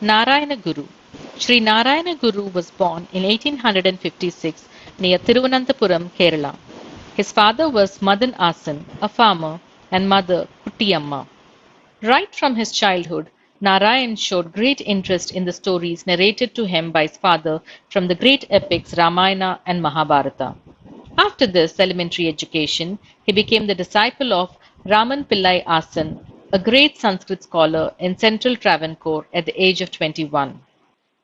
Narayana Guru. Shri Narayana Guru was born in 1856 near Thiruvananthapuram, Kerala. His father was Madan Asan, a farmer, and mother Kuttiyamma. Right from his childhood, Narayan showed great interest in the stories narrated to him by his father from the great epics Ramayana and Mahabharata. After this elementary education, he became the disciple of Raman Pillai Asan, a great Sanskrit scholar in central Travancore at the age of 21.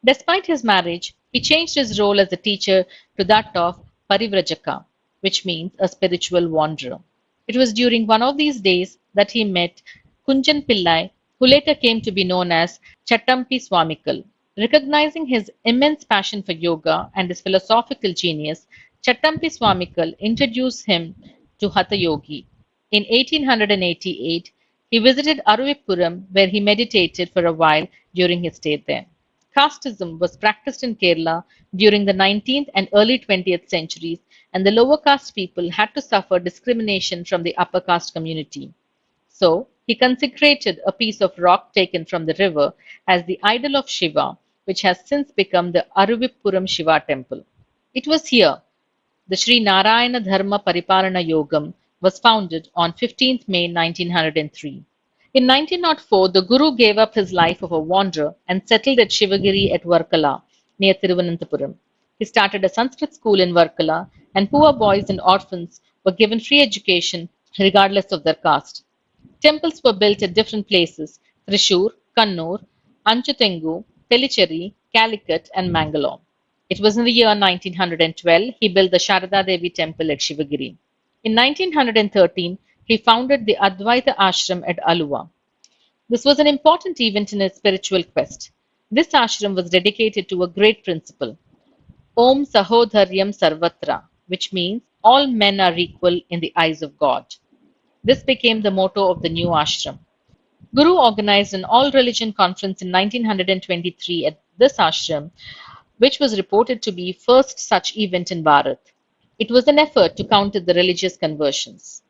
Despite his marriage, he changed his role as a teacher to that of Parivrajaka, which means a spiritual wanderer. It was during one of these days that he met Kunjan Pillai, who later came to be known as Chattampi Swamikal. Recognizing his immense passion for yoga and his philosophical genius, Chattampi Swamikal introduced him to Hatha Yogi. In 1888, he visited Aruvipuram where he meditated for a while during his stay there. Casteism was practiced in Kerala during the 19th and early 20th centuries, and the lower caste people had to suffer discrimination from the upper caste community. So, he consecrated a piece of rock taken from the river as the idol of Shiva, which has since become the Aruvipuram Shiva temple. It was here the Sri Narayana Dharma Paripalana Yogam was founded on 15th May 1903. In 1904, the Guru gave up his life of a wanderer and settled at Shivagiri at Varkala, near Thiruvananthapuram. He started a Sanskrit school in Varkala, and poor boys and orphans were given free education regardless of their caste. Temples were built at different places: Thrissur, Kannur, Anchutengu, Tellicherry, Calicut, and Mangalore. It was in the year 1912 he built the Sharada Devi temple at Shivagiri. In 1913, he founded the Advaita Ashram at Aluva. This was an important event in his spiritual quest. This ashram was dedicated to a great principle, Om Sahodharyam Sarvatra, which means all men are equal in the eyes of God. This became the motto of the new ashram. Guru organized an all-religion conference in 1923 at this ashram, which was reported to be first such event in Bharat. It was an effort to counter the religious conversions.